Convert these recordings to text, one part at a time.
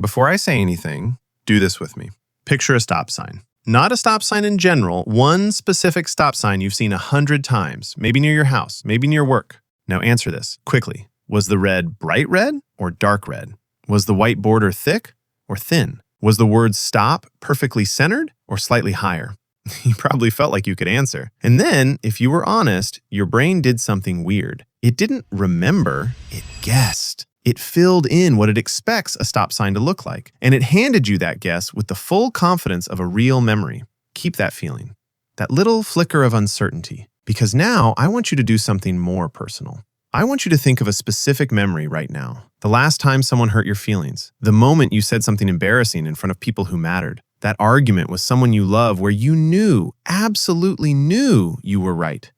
Before I say anything, do this with me. Picture a stop sign. Not a stop sign in general, one specific stop sign you've seen 100 times, maybe near your house, maybe near work. Now answer this quickly. Was the red bright red or dark red? Was the white border thick or thin? Was the word stop perfectly centered or slightly higher? You probably felt like you could answer. And then, if you were honest, your brain did something weird. It didn't remember, it guessed. It filled in what it expects a stop sign to look like, and it handed you that guess with the full confidence of a real memory. Keep that feeling, that little flicker of uncertainty, because now I want you to do something more personal. I want you to think of a specific memory right now. The last time someone hurt your feelings, the moment you said something embarrassing in front of people who mattered, that argument with someone you love where you knew, absolutely knew you were right.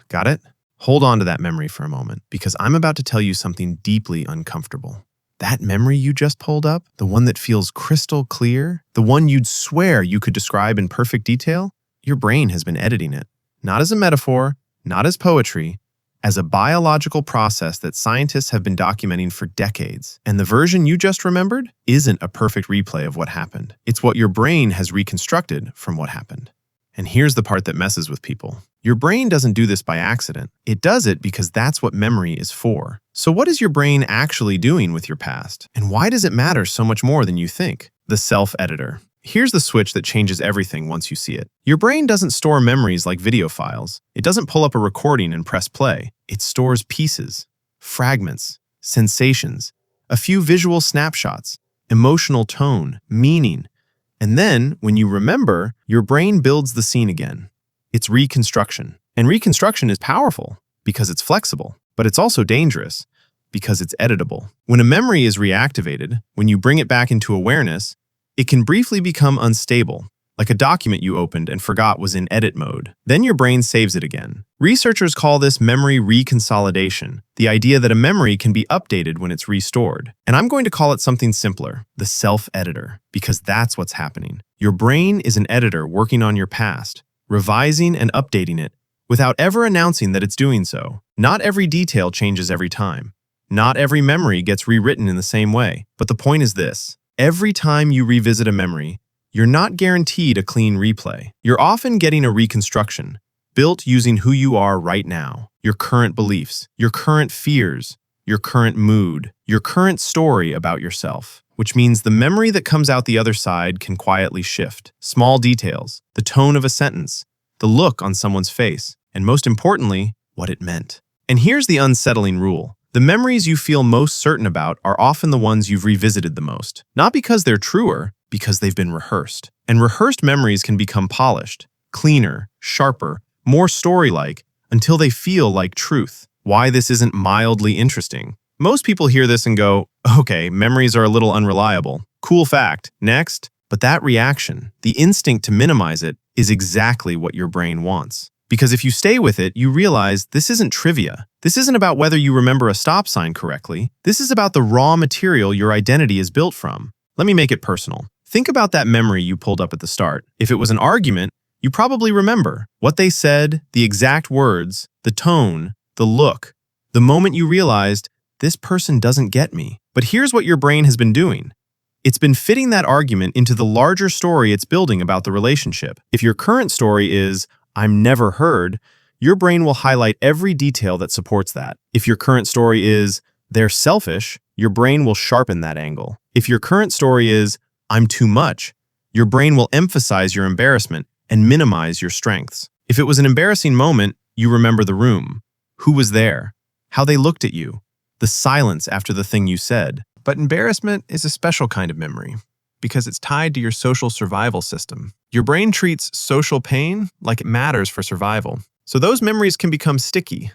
Got it? Hold on to that memory for a moment, because I'm about to tell you something deeply uncomfortable. That memory you just pulled up, the one that feels crystal clear, the one you'd swear you could describe in perfect detail, your brain has been editing it. Not as a metaphor, not as poetry, as a biological process that scientists have been documenting for decades. And the version you just remembered isn't a perfect replay of what happened. It's what your brain has reconstructed from what happened. And here's the part that messes with people. Your brain doesn't do this by accident. It does it because that's what memory is for. So what is your brain actually doing with your past? And why does it matter so much more than you think? The self-editor. Here's the switch that changes everything once you see it. Your brain doesn't store memories like video files. It doesn't pull up a recording and press play. It stores pieces, fragments, sensations, a few visual snapshots, emotional tone, meaning. And then, when you remember, your brain builds the scene again. It's reconstruction. And reconstruction is powerful because it's flexible, but it's also dangerous because it's editable. When a memory is reactivated, when you bring it back into awareness, it can briefly become unstable, like a document you opened and forgot was in edit mode. Then your brain saves it again. Researchers call this memory reconsolidation, the idea that a memory can be updated when it's restored. And I'm going to call it something simpler, the self-editor, because that's what's happening. Your brain is an editor working on your past, revising and updating it, without ever announcing that it's doing so. Not every detail changes every time. Not every memory gets rewritten in the same way. But the point is this. Every time you revisit a memory, you're not guaranteed a clean replay. You're often getting a reconstruction, built using who you are right now, your current beliefs, your current fears, your current mood, your current story about yourself, which means the memory that comes out the other side can quietly shift. Small details, the tone of a sentence, the look on someone's face, and most importantly, what it meant. And here's the unsettling rule. The memories you feel most certain about are often the ones you've revisited the most. Not because they're truer, because they've been rehearsed. And rehearsed memories can become polished, cleaner, sharper, more story-like, until they feel like truth. Why this isn't mildly interesting. Most people hear this and go, okay, memories are a little unreliable. Cool fact. Next. But that reaction, the instinct to minimize it, is exactly what your brain wants. Because if you stay with it, you realize this isn't trivia. This isn't about whether you remember a stop sign correctly. This is about the raw material your identity is built from. Let me make it personal. Think about that memory you pulled up at the start. If it was an argument, you probably remember what they said, the exact words, the tone, the look, the moment you realized, this person doesn't get me. But here's what your brain has been doing. It's been fitting that argument into the larger story it's building about the relationship. If your current story is, I'm never heard, your brain will highlight every detail that supports that. If your current story is, they're selfish, your brain will sharpen that angle. If your current story is, I'm too much, your brain will emphasize your embarrassment and minimize your strengths. If it was an embarrassing moment, you remember the room, who was there, how they looked at you, the silence after the thing you said. But embarrassment is a special kind of memory, because it's tied to your social survival system. Your brain treats social pain like it matters for survival. So those memories can become sticky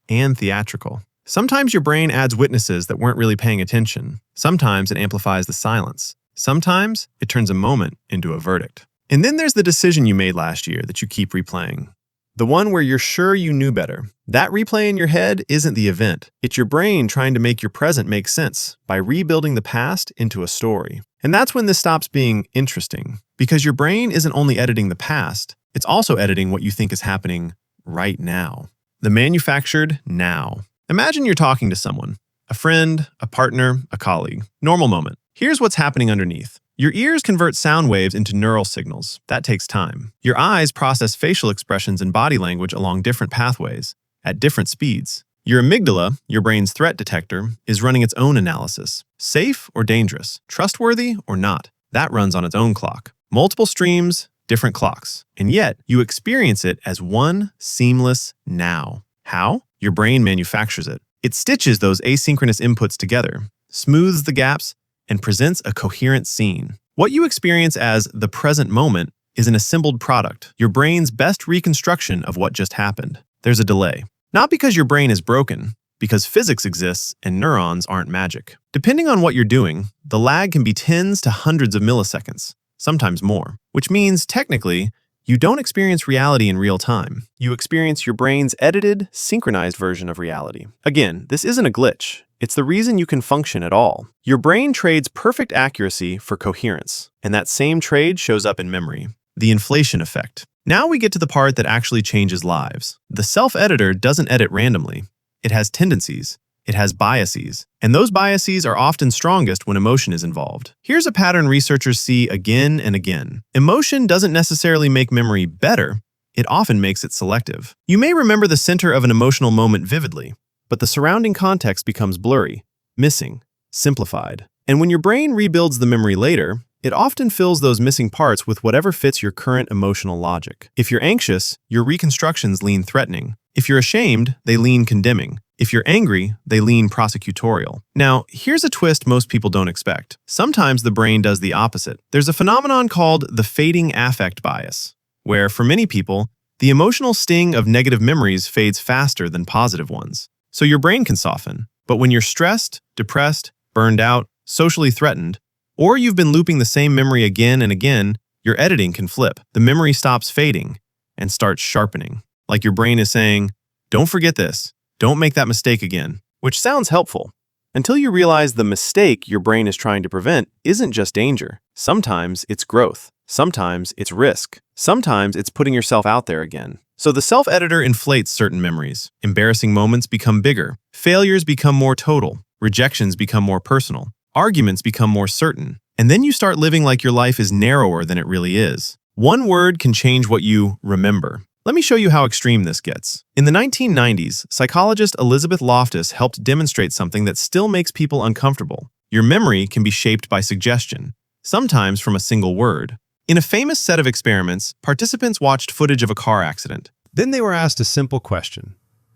and theatrical. Sometimes your brain adds witnesses that weren't really paying attention. Sometimes it amplifies the silence. Sometimes it turns a moment into a verdict. And then there's the decision you made last year that you keep replaying. The one where you're sure you knew better. That replay in your head isn't the event. It's your brain trying to make your present make sense by rebuilding the past into a story. And that's when this stops being interesting, because your brain isn't only editing the past, it's also editing what you think is happening right now. The manufactured now. Imagine you're talking to someone, a friend, a partner, a colleague. Normal moment. Here's what's happening underneath. Your ears convert sound waves into neural signals. That takes time. Your eyes process facial expressions and body language along different pathways, at different speeds. Your amygdala, your brain's threat detector, is running its own analysis. Safe or dangerous? Trustworthy or not? That runs on its own clock. Multiple streams, different clocks. And yet, you experience it as one seamless now. How? Your brain manufactures it. It stitches those asynchronous inputs together, smooths the gaps, and presents a coherent scene. What you experience as the present moment is an assembled product, your brain's best reconstruction of what just happened. There's a delay. Not because your brain is broken, because physics exists and neurons aren't magic. Depending on what you're doing, the lag can be tens to hundreds of milliseconds, sometimes more, which means technically, you don't experience reality in real time. You experience your brain's edited, synchronized version of reality. Again, this isn't a glitch. It's the reason you can function at all. Your brain trades perfect accuracy for coherence, and that same trade shows up in memory. The inflation effect. Now we get to the part that actually changes lives. The self-editor doesn't edit randomly. It has tendencies. It has biases. And those biases are often strongest when emotion is involved. Here's a pattern researchers see again and again. Emotion doesn't necessarily make memory better. It often makes it selective. You may remember the center of an emotional moment vividly, but the surrounding context becomes blurry, missing, simplified. And when your brain rebuilds the memory later, it often fills those missing parts with whatever fits your current emotional logic. If you're anxious, your reconstructions lean threatening. If you're ashamed, they lean condemning. If you're angry, they lean prosecutorial. Now, here's a twist most people don't expect. Sometimes the brain does the opposite. There's a phenomenon called the fading affect bias, where for many people, the emotional sting of negative memories fades faster than positive ones. So your brain can soften. But when you're stressed, depressed, burned out, socially threatened, or you've been looping the same memory again and again, your editing can flip. The memory stops fading and starts sharpening. Like your brain is saying, don't forget this. Don't make that mistake again. Which sounds helpful, until you realize the mistake your brain is trying to prevent isn't just danger. Sometimes it's growth. Sometimes it's risk. Sometimes it's putting yourself out there again. So the self-editor inflates certain memories. Embarrassing moments become bigger. Failures become more total. Rejections become more personal. Arguments become more certain. And then you start living like your life is narrower than it really is. One word can change what you remember. Let me show you how extreme this gets. In the 1990s, psychologist Elizabeth Loftus helped demonstrate something that still makes people uncomfortable. Your memory can be shaped by suggestion, sometimes from a single word. In a famous set of experiments, participants watched footage of a car accident. Then they were asked a simple question.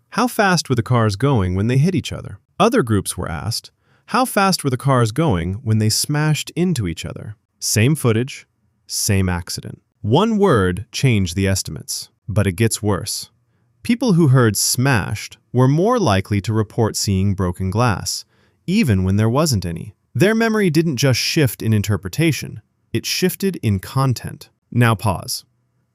How fast were the cars going when they hit each other? Other groups were asked, how fast were the cars going when they smashed into each other? Same footage, same accident. One word changed the estimates. But it gets worse. People who heard smashed were more likely to report seeing broken glass, even when there wasn't any. Their memory didn't just shift in interpretation, it shifted in content. Now pause.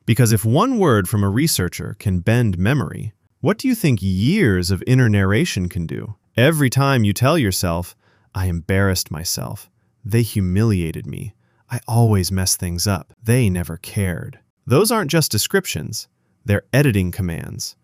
Because if one word from a researcher can bend memory, what do you think years of inner narration can do? Every time you tell yourself, I embarrassed myself, they humiliated me, I always mess things up, they never cared. Those aren't just descriptions. They're editing commands.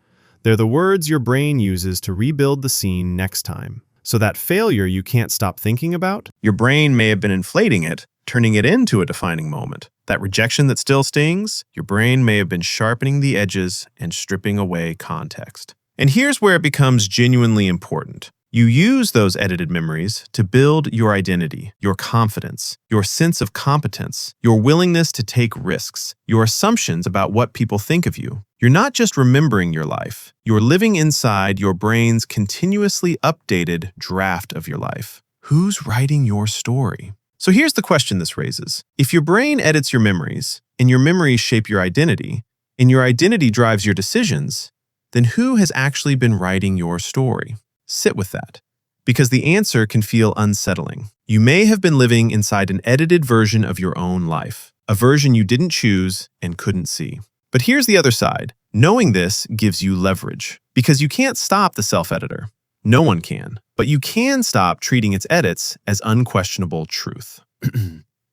They're the words your brain uses to rebuild the scene next time. So that failure you can't stop thinking about, your brain may have been inflating it, turning it into a defining moment. That rejection that still stings, your brain may have been sharpening the edges and stripping away context. And here's where it becomes genuinely important. You use those edited memories to build your identity, your confidence, your sense of competence, your willingness to take risks, your assumptions about what people think of you. You're not just remembering your life, you're living inside your brain's continuously updated draft of your life. Who's writing your story? So here's the question this raises. If your brain edits your memories, and your memories shape your identity, and your identity drives your decisions, then who has actually been writing your story? Sit with that, because the answer can feel unsettling. You may have been living inside an edited version of your own life, a version you didn't choose and couldn't see. But here's the other side. Knowing this gives you leverage, because you can't stop the self-editor. No one can, but you can stop treating its edits as unquestionable truth.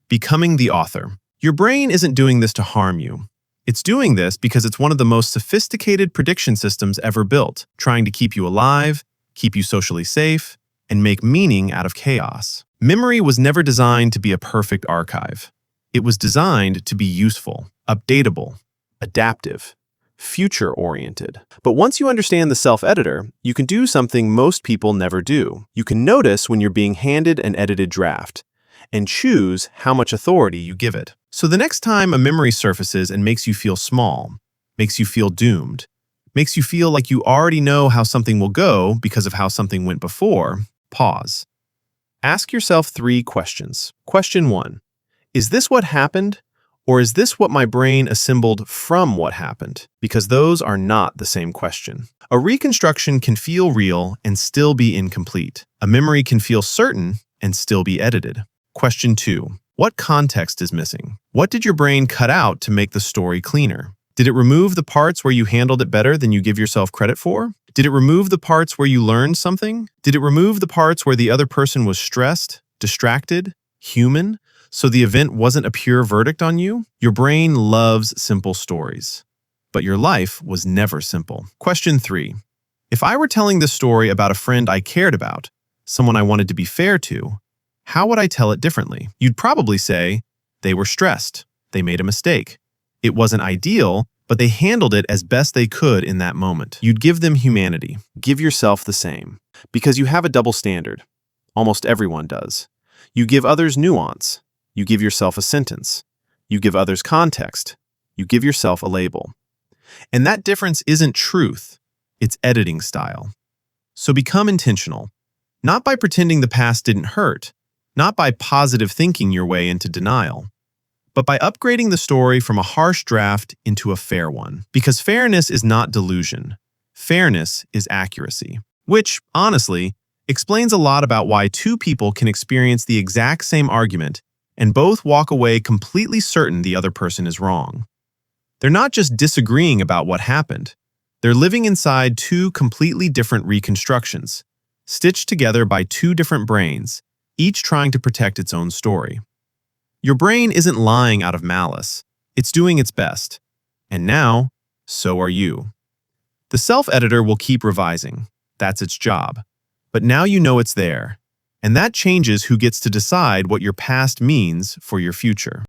Becoming the author. Your brain isn't doing this to harm you. It's doing this because it's one of the most sophisticated prediction systems ever built, trying to keep you alive, keep you socially safe, and make meaning out of chaos. Memory was never designed to be a perfect archive. It was designed to be useful, updatable, adaptive, future-oriented. But once you understand the self-editor, you can do something most people never do. You can notice when you're being handed an edited draft and choose how much authority you give it. So the next time a memory surfaces and makes you feel small, makes you feel doomed, makes you feel like you already know how something will go because of how something went before, pause. Ask yourself 3 questions. Question 1. Is this what happened? Or is this what my brain assembled from what happened? Because those are not the same question. A reconstruction can feel real and still be incomplete. A memory can feel certain and still be edited. Question 2. What context is missing? What did your brain cut out to make the story cleaner? Did it remove the parts where you handled it better than you give yourself credit for? Did it remove the parts where you learned something? Did it remove the parts where the other person was stressed, distracted, human, so the event wasn't a pure verdict on you? Your brain loves simple stories, but your life was never simple. Question 3. If I were telling this story about a friend I cared about, someone I wanted to be fair to, how would I tell it differently? You'd probably say, they were stressed, they made a mistake. It wasn't ideal, but they handled it as best they could in that moment. You'd give them humanity. Give yourself the same. Because you have a double standard. Almost everyone does. You give others nuance. You give yourself a sentence. You give others context. You give yourself a label. And that difference isn't truth. It's editing style. So become intentional. Not by pretending the past didn't hurt. Not by positive thinking your way into denial. But by upgrading the story from a harsh draft into a fair one. Because fairness is not delusion. Fairness is accuracy. Which, honestly, explains a lot about why 2 people can experience the exact same argument and both walk away completely certain the other person is wrong. They're not just disagreeing about what happened. They're living inside 2 completely different reconstructions, stitched together by 2 different brains, each trying to protect its own story. Your brain isn't lying out of malice. It's doing its best. And now, so are you. The self-editor will keep revising. That's its job. But now you know it's there. And that changes who gets to decide what your past means for your future.